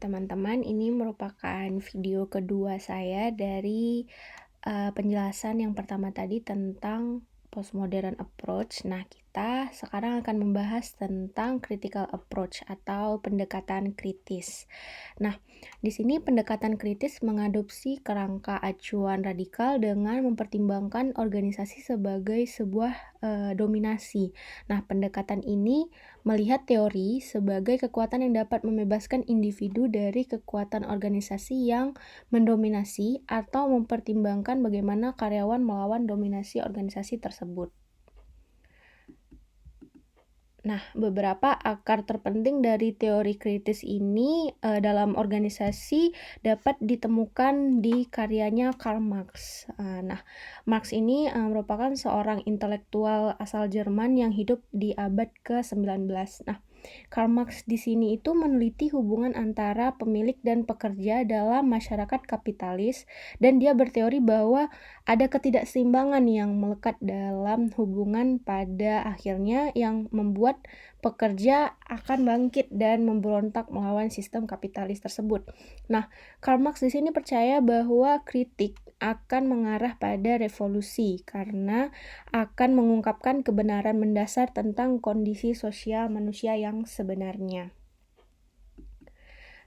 Teman-teman, ini merupakan video kedua saya dari penjelasan yang pertama tadi tentang postmodern approach. Nah, kita sekarang akan membahas tentang critical approach atau pendekatan kritis. Nah, di sini pendekatan kritis mengadopsi kerangka acuan radikal dengan mempertimbangkan organisasi sebagai sebuah dominasi. Nah, pendekatan ini melihat teori sebagai kekuatan yang dapat membebaskan individu dari kekuatan organisasi yang mendominasi atau mempertimbangkan bagaimana karyawan melawan dominasi organisasi tersebut. Nah, beberapa akar terpenting dari teori kritis ini dalam organisasi dapat ditemukan di karyanya Karl Marx. Nah, Marx ini merupakan seorang intelektual asal Jerman yang hidup di abad ke-19. Nah, Karl Marx di sini itu meneliti hubungan antara pemilik dan pekerja dalam masyarakat kapitalis, dan dia berteori bahwa ada ketidakseimbangan yang melekat dalam hubungan pada akhirnya yang membuat pekerja akan bangkit dan memberontak melawan sistem kapitalis tersebut. Nah, Karl Marx di sini percaya bahwa kritik akan mengarah pada revolusi karena akan mengungkapkan kebenaran mendasar tentang kondisi sosial manusia yang sebenarnya.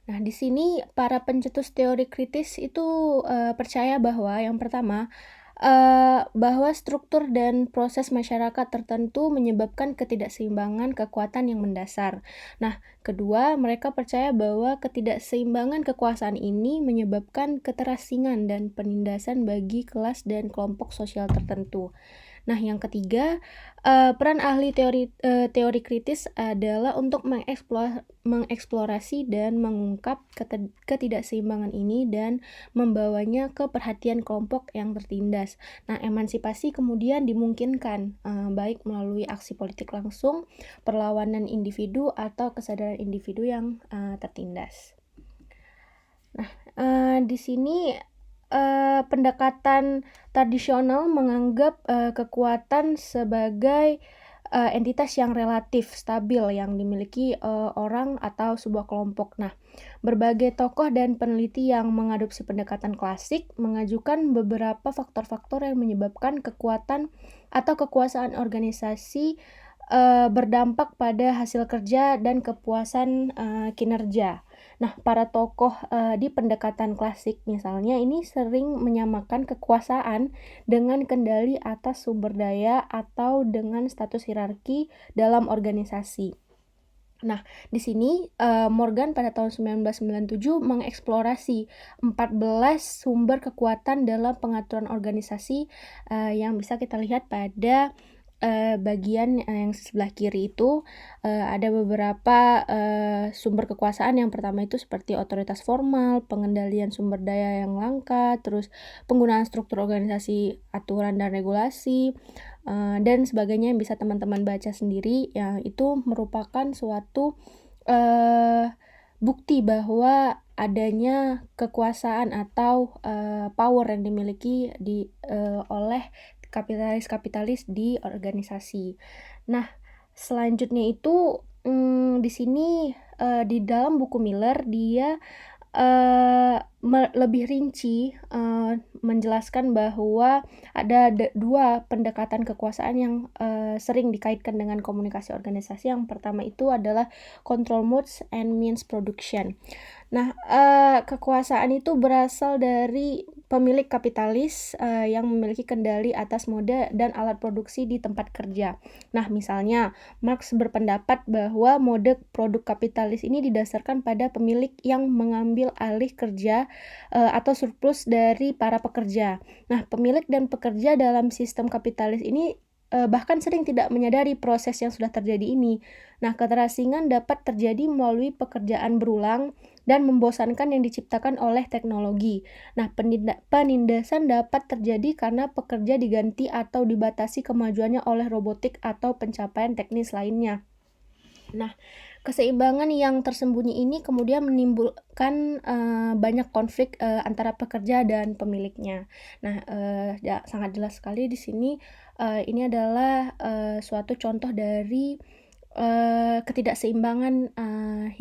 Nah, di sini para pencetus teori kritis itu percaya bahwa yang pertama, bahwa struktur dan proses masyarakat tertentu menyebabkan ketidakseimbangan kekuatan yang mendasar. Nah, kedua, mereka percaya bahwa ketidakseimbangan kekuasaan ini menyebabkan keterasingan dan penindasan bagi kelas dan kelompok sosial tertentu. Nah, yang ketiga, peran ahli teori kritis adalah untuk mengeksplorasi dan mengungkap ketidakseimbangan ini dan membawanya ke perhatian kelompok yang tertindas. Nah, emansipasi kemudian dimungkinkan baik melalui aksi politik langsung, perlawanan individu, atau kesadaran individu yang tertindas. Nah, di sini pendekatan tradisional menganggap kekuatan sebagai entitas yang relatif stabil yang dimiliki orang atau sebuah kelompok. Nah, berbagai tokoh dan peneliti yang mengadopsi pendekatan klasik mengajukan beberapa faktor-faktor yang menyebabkan kekuatan atau kekuasaan organisasi berdampak pada hasil kerja dan kepuasan kinerja. Nah, para tokoh di pendekatan klasik misalnya ini sering menyamakan kekuasaan dengan kendali atas sumber daya atau dengan status hierarki dalam organisasi. Nah, di sini Morgan pada tahun 1997 mengeksplorasi 14 sumber kekuatan dalam pengaturan organisasi yang bisa kita lihat pada bagian yang sebelah kiri itu ada beberapa sumber kekuasaan. Yang pertama itu seperti otoritas formal, pengendalian sumber daya yang langka, terus penggunaan struktur organisasi, aturan dan regulasi, dan sebagainya yang bisa teman-teman baca sendiri. Yang itu merupakan suatu bukti bahwa adanya kekuasaan atau power yang dimiliki oleh kapitalis-kapitalis di organisasi. Nah, selanjutnya itu di sini di dalam buku Miller dia lebih rinci menjelaskan bahwa ada dua pendekatan kekuasaan yang sering dikaitkan dengan komunikasi organisasi. Yang pertama itu adalah control modes and means production. Nah, kekuasaan itu berasal dari pemilik kapitalis yang memiliki kendali atas mode dan alat produksi di tempat kerja. Nah, misalnya Marx berpendapat bahwa mode produk kapitalis ini didasarkan pada pemilik yang mengambil alih kerja atau surplus dari para pekerja. Nah, pemilik dan pekerja dalam sistem kapitalis ini bahkan sering tidak menyadari proses yang sudah terjadi ini. Nah, keterasingan dapat terjadi melalui pekerjaan berulang dan membosankan yang diciptakan oleh teknologi. Nah, penindasan dapat terjadi karena pekerja diganti atau dibatasi kemajuannya oleh robotik atau pencapaian teknis lainnya. Nah, keseimbangan yang tersembunyi ini kemudian menimbulkan banyak konflik antara pekerja dan pemiliknya. Nah, sangat jelas sekali di sini ini adalah suatu contoh dari ketidakseimbangan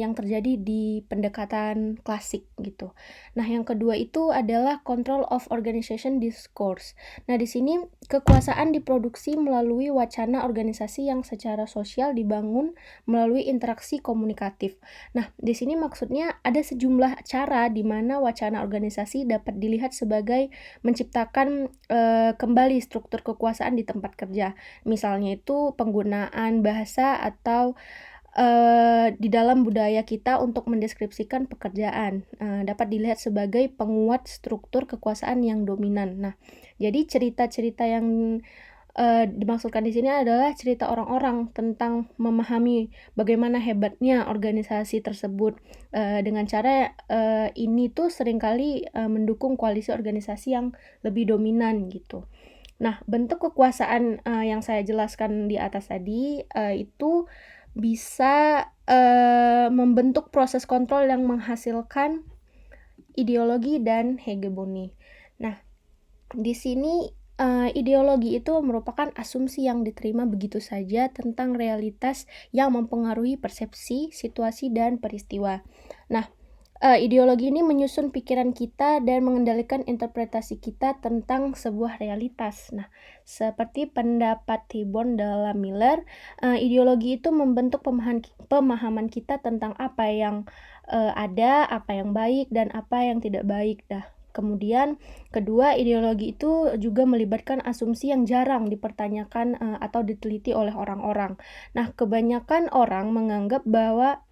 yang terjadi di pendekatan klasik gitu. Nah, yang kedua itu adalah control of organization discourse. Nah, di sini kekuasaan diproduksi melalui wacana organisasi yang secara sosial dibangun melalui interaksi komunikatif. Nah, di sini maksudnya ada sejumlah cara di mana wacana organisasi dapat dilihat sebagai menciptakan kembali struktur kekuasaan di tempat kerja. Misalnya itu penggunaan bahasa atau di dalam budaya kita untuk mendeskripsikan pekerjaan dapat dilihat sebagai penguat struktur kekuasaan yang dominan. Nah, jadi cerita-cerita yang dimaksudkan di sini adalah cerita orang-orang tentang memahami bagaimana hebatnya organisasi tersebut dengan cara ini tuh seringkali mendukung koalisi organisasi yang lebih dominan gitu. Nah, bentuk kekuasaan yang saya jelaskan di atas tadi itu bisa membentuk proses kontrol yang menghasilkan ideologi dan hegemoni. Nah, di sini ideologi itu merupakan asumsi yang diterima begitu saja tentang realitas yang mempengaruhi persepsi, situasi, dan peristiwa. Nah, ideologi ini menyusun pikiran kita dan mengendalikan interpretasi kita tentang sebuah realitas. Nah, seperti pendapat Tiborn dalam Miller, ideologi itu membentuk pemahaman kita tentang apa yang ada, apa yang baik, dan apa yang tidak baik. Nah, kemudian kedua, ideologi itu juga melibatkan asumsi yang jarang dipertanyakan atau diteliti oleh orang-orang. Nah, kebanyakan orang menganggap bahwa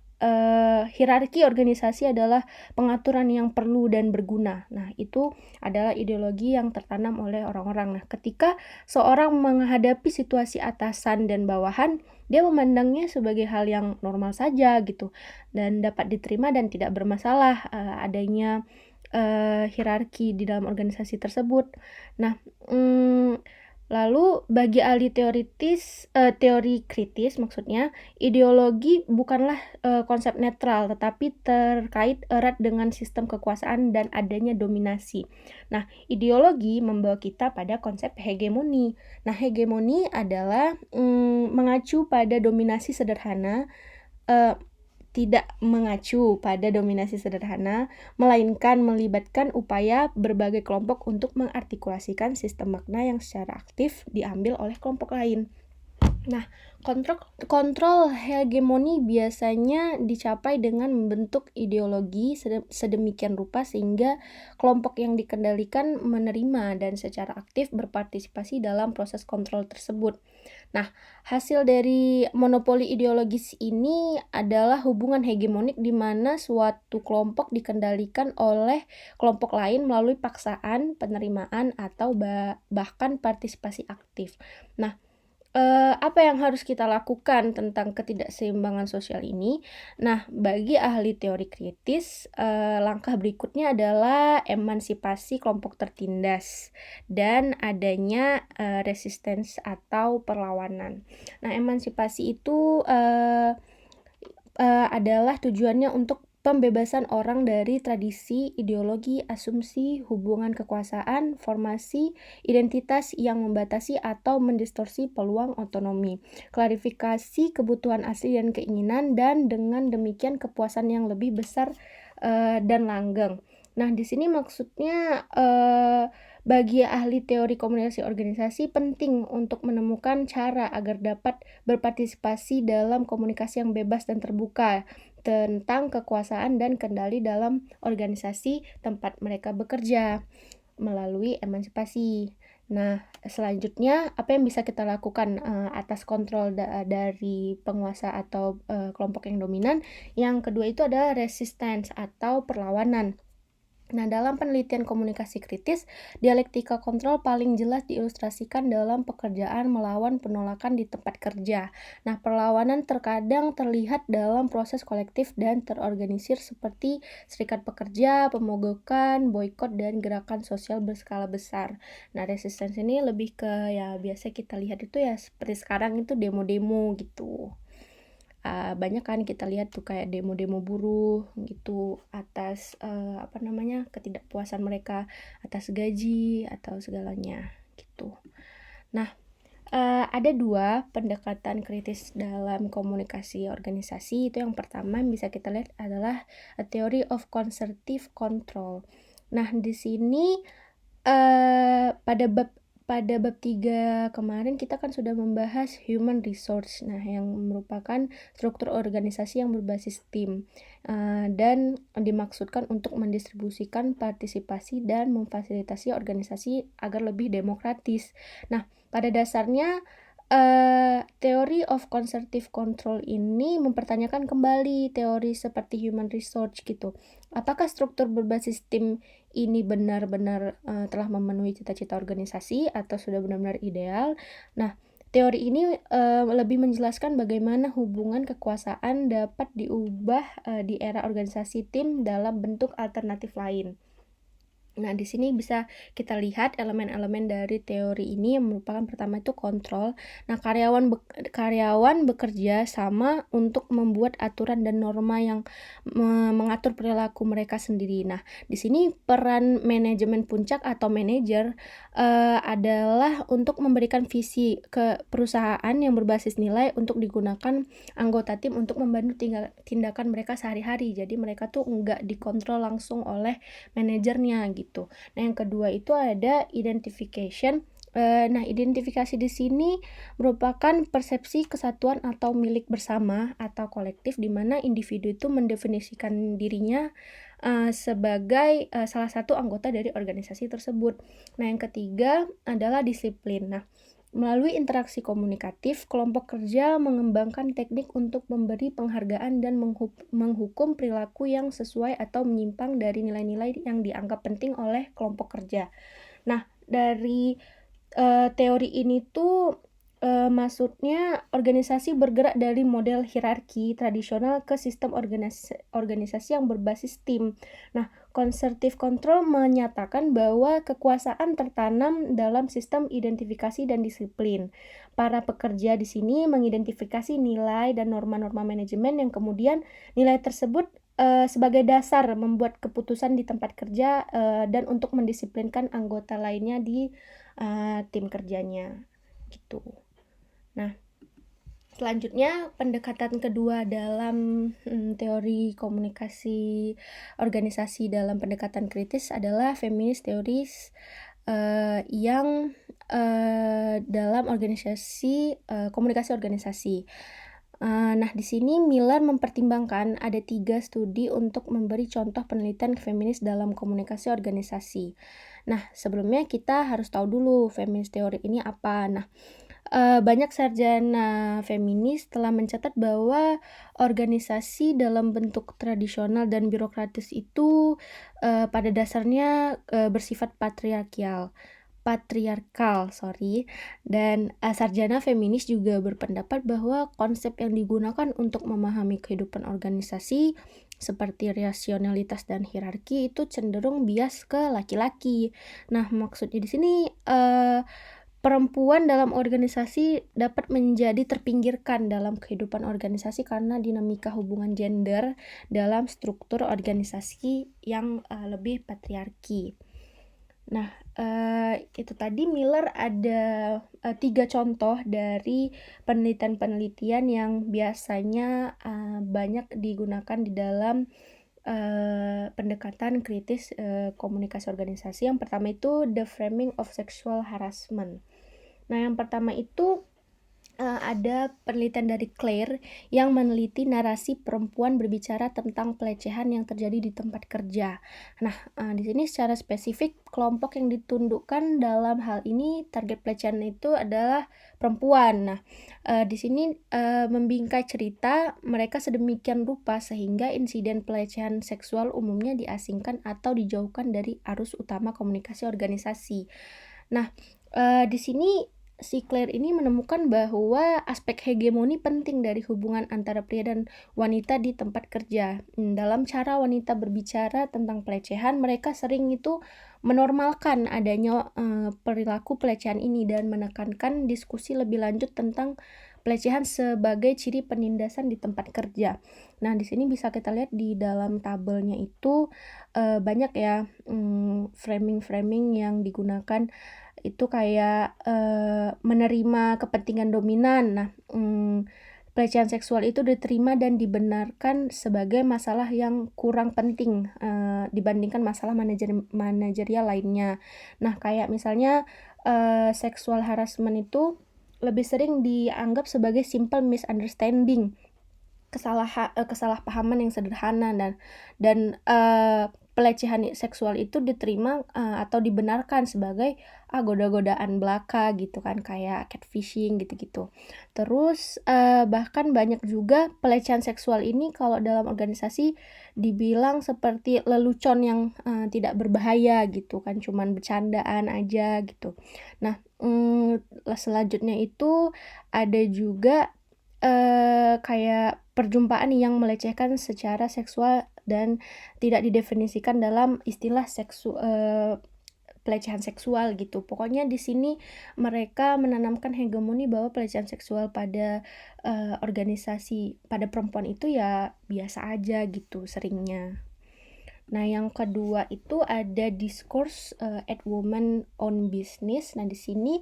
hierarki organisasi adalah pengaturan yang perlu dan berguna. Nah, itu adalah ideologi yang tertanam oleh orang-orang. Nah, ketika seorang menghadapi situasi atasan dan bawahan, dia memandangnya sebagai hal yang normal saja gitu dan dapat diterima dan tidak bermasalah adanya hierarki di dalam organisasi tersebut. Nah, lalu bagi ahli teori kritis maksudnya, ideologi bukanlah konsep netral, tetapi terkait erat dengan sistem kekuasaan dan adanya dominasi. Nah, ideologi membawa kita pada konsep hegemoni. Nah, hegemoni adalah mengacu pada dominasi sederhana, tidak mengacu pada dominasi sederhana, melainkan melibatkan upaya berbagai kelompok untuk mengartikulasikan sistem makna yang secara aktif diambil oleh kelompok lain. Nah, kontrol hegemoni biasanya dicapai dengan membentuk ideologi sedemikian rupa sehingga kelompok yang dikendalikan menerima dan secara aktif berpartisipasi dalam proses kontrol tersebut. Nah, hasil dari monopoli ideologis ini adalah hubungan hegemonik di mana suatu kelompok dikendalikan oleh kelompok lain melalui paksaan, penerimaan, atau bahkan partisipasi aktif. Nah, apa yang harus kita lakukan tentang ketidakseimbangan sosial ini? Nah, bagi ahli teori kritis, langkah berikutnya adalah emansipasi kelompok tertindas dan adanya resistance atau perlawanan. Nah, emansipasi itu adalah tujuannya untuk pembebasan orang dari tradisi, ideologi, asumsi, hubungan kekuasaan, formasi, identitas yang membatasi atau mendistorsi peluang otonomi, klarifikasi kebutuhan asli dan keinginan, dan dengan demikian kepuasan yang lebih besar dan langgeng. Nah, di sini maksudnya bagi ahli teori komunikasi organisasi penting untuk menemukan cara agar dapat berpartisipasi dalam komunikasi yang bebas dan terbuka tentang kekuasaan dan kendali dalam organisasi tempat mereka bekerja melalui emansipasi. Nah, selanjutnya apa yang bisa kita lakukan atas kontrol dari penguasa atau kelompok yang dominan? Yang kedua itu adalah resistance atau perlawanan. Nah, dalam penelitian komunikasi kritis, dialektika kontrol paling jelas diilustrasikan dalam pekerjaan melawan penolakan di tempat kerja. Nah, perlawanan terkadang terlihat dalam proses kolektif dan terorganisir seperti serikat pekerja, pemogokan, boikot, dan gerakan sosial berskala besar. Nah, resistance ini lebih ke ya biasa kita lihat itu ya seperti sekarang itu demo-demo gitu. Banyak kan kita lihat tuh kayak demo-demo buruh gitu atas ketidakpuasan mereka atas gaji atau segalanya gitu. Nah, Ada 2 pendekatan kritis dalam komunikasi organisasi. Itu yang pertama yang bisa kita lihat adalah a theory of conservative control. Nah, di sini pada bab 3 kemarin kita kan sudah membahas human resource. Nah, yang merupakan struktur organisasi yang berbasis tim, dan dimaksudkan untuk mendistribusikan partisipasi dan memfasilitasi organisasi agar lebih demokratis. Nah, pada dasarnya teori of conservative control ini mempertanyakan kembali teori seperti human resource gitu. Apakah struktur berbasis tim ini benar-benar telah memenuhi cita-cita organisasi atau sudah benar-benar ideal? Nah, teori ini lebih menjelaskan bagaimana hubungan kekuasaan dapat diubah di era organisasi tim dalam bentuk alternatif lain. Nah, di sini bisa kita lihat elemen-elemen dari teori ini yang merupakan pertama itu kontrol. Nah, karyawan bekerja sama untuk membuat aturan dan norma yang mengatur perilaku mereka sendiri. Nah, di sini peran manajemen puncak atau manajer adalah untuk memberikan visi ke perusahaan yang berbasis nilai untuk digunakan anggota tim untuk membantu tindakan mereka sehari-hari. Jadi mereka tuh enggak dikontrol langsung oleh manajernya gitu. Nah, yang kedua itu ada identification. Nah, identifikasi di sini merupakan persepsi kesatuan atau milik bersama atau kolektif di mana individu itu mendefinisikan dirinya sebagai salah satu anggota dari organisasi tersebut. Nah, yang ketiga adalah disiplin. Nah, melalui interaksi komunikatif, kelompok kerja mengembangkan teknik untuk memberi penghargaan dan menghukum perilaku yang sesuai atau menyimpang dari nilai-nilai yang dianggap penting oleh kelompok kerja. Nah, dari teori ini tuh maksudnya organisasi bergerak dari model hierarki tradisional ke sistem organisasi yang berbasis tim. Nah, conservative control menyatakan bahwa kekuasaan tertanam dalam sistem identifikasi dan disiplin. Para pekerja di sini mengidentifikasi nilai dan norma-norma manajemen yang kemudian nilai tersebut sebagai dasar membuat keputusan di tempat kerja dan untuk mendisiplinkan anggota lainnya di tim kerjanya gitu. Nah, selanjutnya pendekatan kedua dalam teori komunikasi organisasi dalam pendekatan kritis adalah feminist theories yang dalam komunikasi organisasi. Nah, di sini Miller mempertimbangkan ada 3 studi untuk memberi contoh penelitian feminis dalam komunikasi organisasi. Nah, sebelumnya kita harus tahu dulu feminist teori ini apa. Nah, banyak sarjana feminis telah mencatat bahwa organisasi dalam bentuk tradisional dan birokratis itu pada dasarnya bersifat patriarkal, dan sarjana feminis juga berpendapat bahwa konsep yang digunakan untuk memahami kehidupan organisasi seperti rasionalitas dan hierarki itu cenderung bias ke laki-laki. Nah, maksudnya di sini perempuan dalam organisasi dapat menjadi terpinggirkan dalam kehidupan organisasi karena dinamika hubungan gender dalam struktur organisasi yang lebih patriarki. Nah, itu tadi Miller ada 3 contoh dari penelitian-penelitian yang biasanya banyak digunakan di dalam pendekatan kritis komunikasi organisasi. Yang pertama itu the framing of sexual harassment. Nah, yang pertama itu ada penelitian dari Claire yang meneliti narasi perempuan berbicara tentang pelecehan yang terjadi di tempat kerja. Nah, di sini secara spesifik kelompok yang ditundukkan dalam hal ini target pelecehan itu adalah perempuan. Nah, di sini membingkai cerita mereka sedemikian rupa sehingga insiden pelecehan seksual umumnya diasingkan atau dijauhkan dari arus utama komunikasi organisasi. Nah, di sini si Claire ini menemukan bahwa aspek hegemoni penting dari hubungan antara pria dan wanita di tempat kerja. Dalam cara wanita berbicara tentang pelecehan, mereka sering itu menormalkan adanya perilaku pelecehan ini dan menekankan diskusi lebih lanjut tentang pelecehan sebagai ciri penindasan di tempat kerja. Nah, di sini bisa kita lihat di dalam tabelnya itu banyak ya framing-framing yang digunakan itu kayak menerima kepentingan dominan. Nah, pelecehan seksual itu diterima dan dibenarkan sebagai masalah yang kurang penting dibandingkan masalah manajerial lainnya. Nah, kayak misalnya sexual harassment itu lebih sering dianggap sebagai simple misunderstanding, kesalahpahaman yang sederhana, dan pelecehan seksual itu diterima atau dibenarkan sebagai goda-godaan belaka gitu kan, kayak catfishing gitu-gitu. Terus bahkan banyak juga pelecehan seksual ini kalau dalam organisasi dibilang seperti lelucon yang tidak berbahaya gitu kan, cuman bercandaan aja gitu. Nah, selanjutnya itu ada juga kayak perjumpaan yang melecehkan secara seksual dan tidak didefinisikan dalam istilah pelecehan seksual gitu. Pokoknya di sini mereka menanamkan hegemoni bahwa pelecehan seksual pada organisasi pada perempuan itu ya biasa aja gitu seringnya. Nah, yang kedua itu ada discourse at women on business. Nah, di sini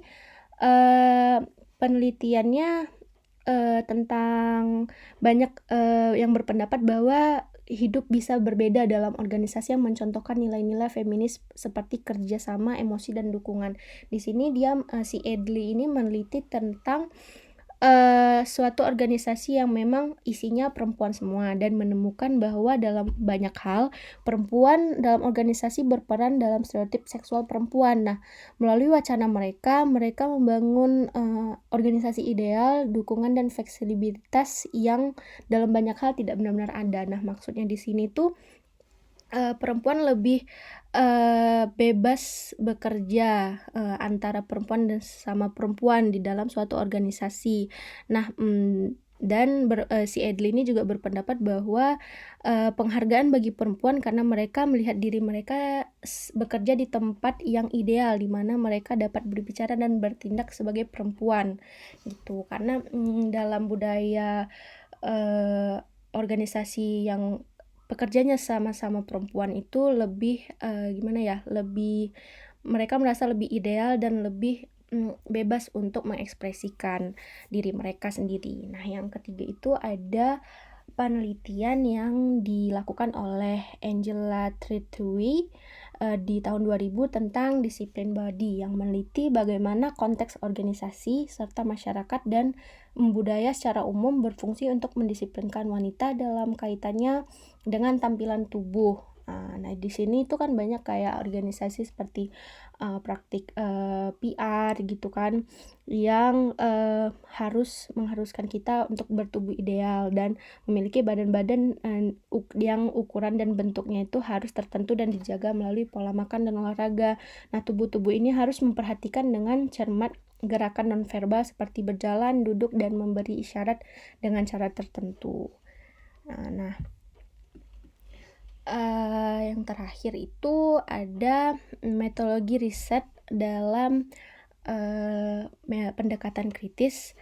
penelitiannya tentang banyak yang berpendapat bahwa hidup bisa berbeda dalam organisasi yang mencontohkan nilai-nilai feminis seperti kerjasama, emosi, dan dukungan. Di sini si Edley ini meneliti tentang suatu organisasi yang memang isinya perempuan semua dan menemukan bahwa dalam banyak hal perempuan dalam organisasi berperan dalam stereotip seksual perempuan. Nah, melalui wacana mereka membangun organisasi ideal, dukungan, dan fleksibilitas yang dalam banyak hal tidak benar-benar ada. Nah, maksudnya di sini tuh perempuan lebih bebas bekerja antara perempuan dan sesama perempuan di dalam suatu organisasi. Nah, dan si Edley ini juga berpendapat bahwa penghargaan bagi perempuan karena mereka melihat diri mereka bekerja di tempat yang ideal, di mana mereka dapat berbicara dan bertindak sebagai perempuan gitu. Karena dalam budaya organisasi yang pekerjanya sama-sama perempuan itu lebih lebih mereka merasa lebih ideal dan lebih bebas untuk mengekspresikan diri mereka sendiri. Nah, yang ketiga itu ada penelitian yang dilakukan oleh Angela Tritui di tahun 2000 tentang disiplin body yang meneliti bagaimana konteks organisasi serta masyarakat dan budaya secara umum berfungsi untuk mendisiplinkan wanita dalam kaitannya dengan tampilan tubuh. Nah, di sini itu kan banyak kayak organisasi seperti praktik PR gitu kan, yang mengharuskan kita untuk bertubuh ideal dan memiliki badan-badan yang ukuran dan bentuknya itu harus tertentu dan dijaga melalui pola makan dan olahraga. Nah, tubuh-tubuh ini harus memperhatikan dengan cermat gerakan nonverbal seperti berjalan, duduk, dan memberi isyarat dengan cara tertentu. Nah, yang terakhir itu ada metodologi riset dalam pendekatan kritis.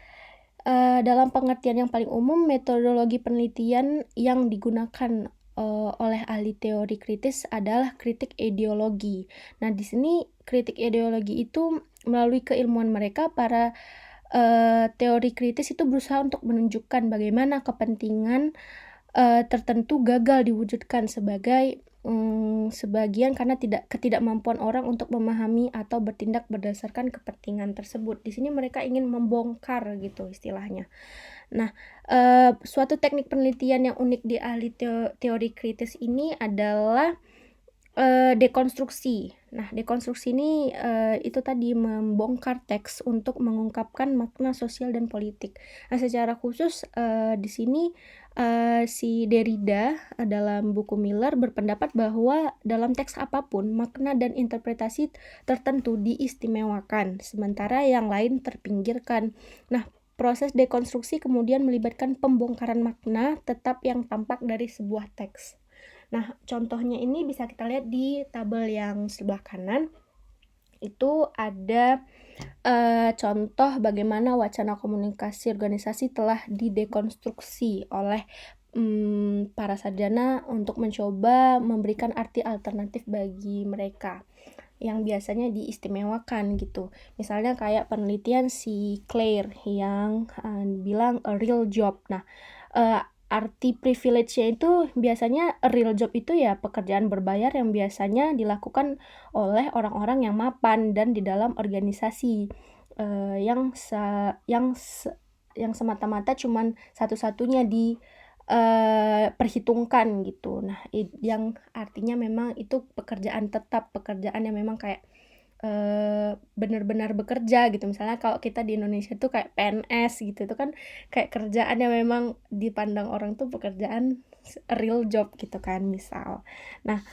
Dalam pengertian yang paling umum, metodologi penelitian yang digunakan oleh ahli teori kritis adalah kritik ideologi. Nah, di sini kritik ideologi itu melalui keilmuan mereka, para teori kritis itu berusaha untuk menunjukkan bagaimana kepentingan tertentu gagal diwujudkan sebagai sebagian karena ketidakmampuan orang untuk memahami atau bertindak berdasarkan kepentingan tersebut. Di sini mereka ingin membongkar gitu istilahnya. Nah, suatu teknik penelitian yang unik di ahli teori kritis ini adalah dekonstruksi. Nah, dekonstruksi ini itu tadi membongkar teks untuk mengungkapkan makna sosial dan politik. Nah, secara khusus di sini si Derrida dalam buku Miller berpendapat bahwa dalam teks apapun makna dan interpretasi tertentu diistimewakan, sementara yang lain terpinggirkan. Nah, proses dekonstruksi kemudian melibatkan pembongkaran makna tetap yang tampak dari sebuah teks. Nah, contohnya ini bisa kita lihat di tabel yang sebelah kanan. itu ada contoh bagaimana wacana komunikasi organisasi telah didekonstruksi oleh para sarjana untuk mencoba memberikan arti alternatif bagi mereka yang biasanya diistimewakan gitu. Misalnya kayak penelitian si Claire yang bilang a real job. Nah, arti privilege-nya itu biasanya a real job itu ya pekerjaan berbayar yang biasanya dilakukan oleh orang-orang yang mapan dan di dalam organisasi yang semata-mata cuman satu-satunya perhitungkan gitu. Nah, yang artinya memang itu pekerjaan tetap, pekerjaan yang memang kayak benar-benar bekerja gitu. Misalnya kalau kita di Indonesia tuh kayak PNS gitu, itu kan kayak kerjaan yang memang dipandang orang tuh pekerjaan real job gitu kan misal. Nah,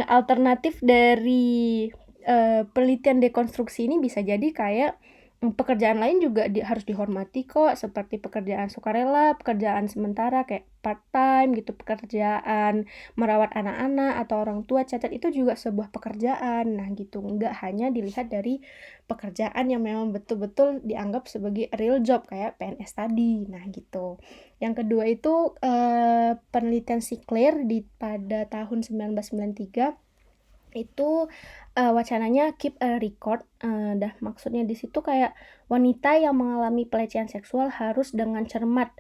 alternatif dari penelitian dekonstruksi ini bisa jadi kayak pekerjaan lain juga harus dihormati kok, seperti pekerjaan sukarela, pekerjaan sementara kayak part time gitu, pekerjaan merawat anak-anak atau orang tua cacat itu juga sebuah pekerjaan. Nah gitu, nggak hanya dilihat dari pekerjaan yang memang betul-betul dianggap sebagai real job kayak PNS tadi. Nah gitu. Yang kedua itu penelitian si Claire pada tahun 1993 itu wacananya keep a record. Maksudnya di situ kayak wanita yang mengalami pelecehan seksual harus dengan cermat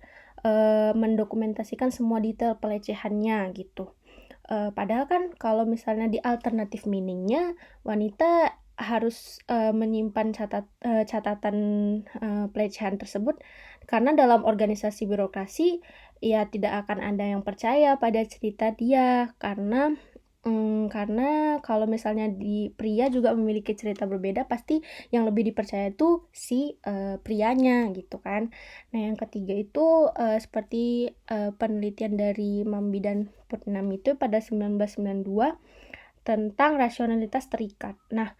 mendokumentasikan semua detail pelecehannya gitu. Padahal kan kalau misalnya di alternative meaningnya wanita harus menyimpan catatan pelecehan tersebut karena dalam organisasi birokrasi ya tidak akan ada yang percaya pada cerita dia karena kalau misalnya di pria juga memiliki cerita berbeda, pasti yang lebih dipercaya itu si prianya gitu kan. Nah yang ketiga itu seperti penelitian dari Mambi dan Putnam itu pada 1992 tentang rasionalitas terikat. Nah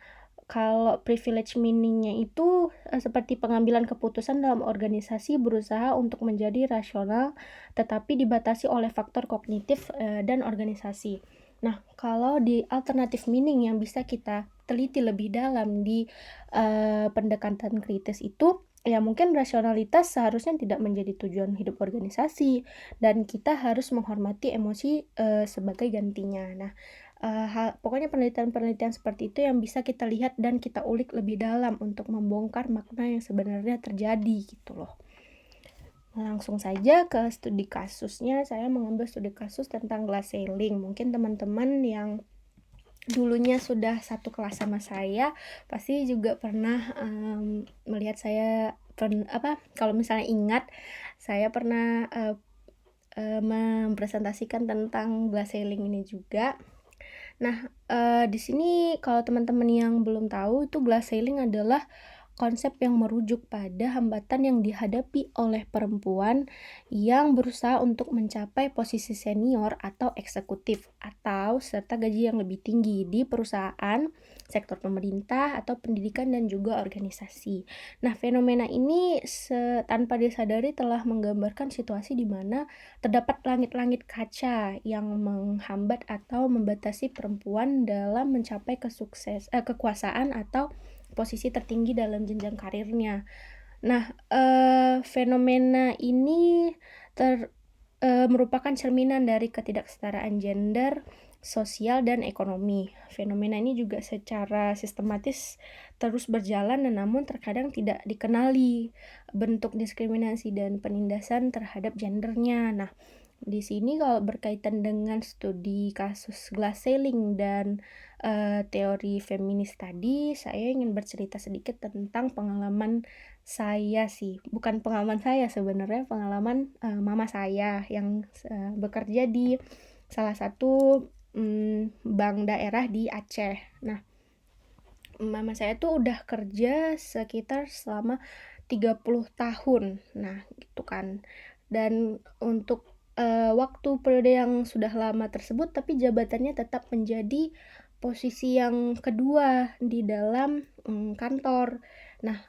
kalau privilege meaning-nya itu seperti pengambilan keputusan dalam organisasi berusaha untuk menjadi rasional tetapi dibatasi oleh faktor kognitif dan organisasi. Nah, kalau di alternative meaning yang bisa kita teliti lebih dalam di pendekatan kritis itu, ya mungkin rasionalitas seharusnya tidak menjadi tujuan hidup organisasi dan kita harus menghormati emosi sebagai gantinya. Nah, pokoknya penelitian-penelitian seperti itu yang bisa kita lihat dan kita ulik lebih dalam untuk membongkar makna yang sebenarnya terjadi gitu loh. Langsung saja ke studi kasusnya. Saya mengambil studi kasus tentang glass ceiling. Mungkin teman-teman yang dulunya sudah satu kelas sama saya pasti juga pernah melihat saya kalau misalnya ingat saya pernah mempresentasikan tentang glass ceiling ini juga. Nah, di sini kalau teman-teman yang belum tahu itu glass ceiling adalah konsep yang merujuk pada hambatan yang dihadapi oleh perempuan yang berusaha untuk mencapai posisi senior atau eksekutif atau serta gaji yang lebih tinggi di perusahaan, sektor pemerintah atau pendidikan dan juga organisasi. Nah, fenomena ini tanpa disadari telah menggambarkan situasi di mana terdapat langit-langit kaca yang menghambat atau membatasi perempuan dalam mencapai kekuasaan atau posisi tertinggi dalam jenjang karirnya. Nah, fenomena ini merupakan cerminan dari ketidaksetaraan gender, sosial, dan ekonomi. Fenomena ini juga secara sistematis terus berjalan dan namun terkadang tidak dikenali bentuk diskriminasi dan penindasan terhadap gendernya. Nah, di sini kalau berkaitan dengan studi kasus glass ceiling dan teori feminis tadi, saya ingin bercerita sedikit tentang pengalaman saya sih. Bukan pengalaman saya sebenarnya, pengalaman mama saya yang bekerja di salah satu bank daerah di Aceh. Nah, mama saya tuh udah kerja sekitar selama 30 tahun. Nah, gitu kan. Dan untuk waktu periode yang sudah lama tersebut, tapi jabatannya tetap menjadi posisi yang kedua di dalam kantor. Nah,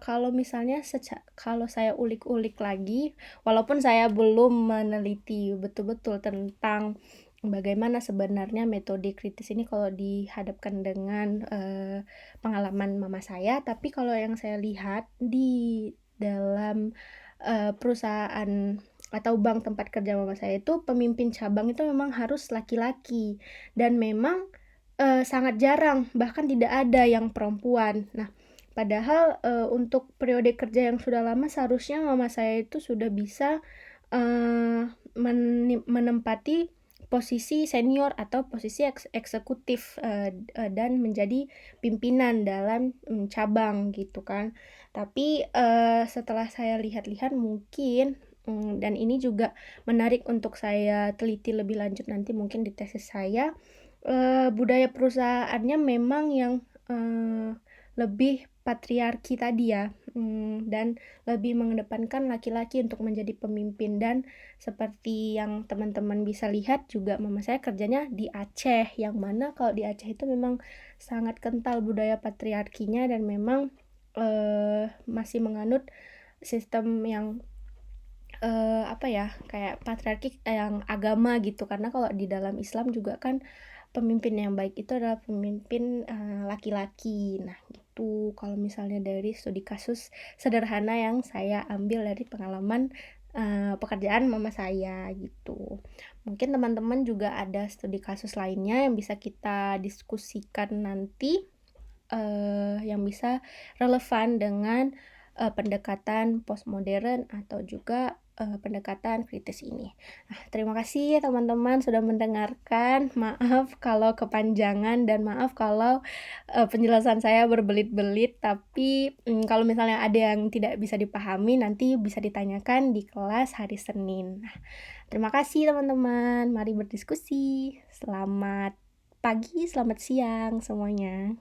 kalau misalnya kalau saya ulik-ulik lagi, walaupun saya belum meneliti betul-betul tentang bagaimana sebenarnya metode kritis ini kalau dihadapkan dengan, pengalaman mama saya. Tapi kalau yang saya lihat di dalam, perusahaan atau bank tempat kerja mama saya itu, pemimpin cabang itu memang harus laki-laki dan memang, sangat jarang, bahkan tidak ada yang perempuan. Nah, padahal, untuk periode kerja yang sudah lama seharusnya mama saya itu sudah bisa, menempati posisi senior atau posisi eksekutif, dan menjadi pimpinan dalam, cabang gitu kan. Tapi, setelah saya lihat-lihat mungkin, dan ini juga menarik untuk saya teliti lebih lanjut nanti mungkin di tesis saya, budaya perusahaannya memang yang, lebih patriarki tadi ya, dan lebih mengedepankan laki-laki untuk menjadi pemimpin. Dan seperti yang teman-teman bisa lihat juga mama saya kerjanya di Aceh, yang mana kalau di Aceh itu memang sangat kental budaya patriarkinya dan memang, masih menganut sistem yang, apa ya, kayak patriarki yang agama gitu. Karena kalau di dalam Islam juga kan pemimpin yang baik itu adalah pemimpin, laki-laki. Nah gitu, kalau misalnya dari studi kasus sederhana yang saya ambil dari pengalaman, pekerjaan mama saya gitu. Mungkin teman-teman juga ada studi kasus lainnya yang bisa kita diskusikan nanti, yang bisa relevan dengan, pendekatan postmodern atau juga, pendekatan kritis ini. Nah, terima kasih ya teman-teman sudah mendengarkan. Maaf kalau kepanjangan dan maaf kalau, penjelasan saya berbelit-belit, tapi, kalau misalnya ada yang tidak bisa dipahami nanti bisa ditanyakan di kelas hari Senin. Nah, terima kasih teman-teman, mari berdiskusi. Selamat pagi, selamat siang semuanya.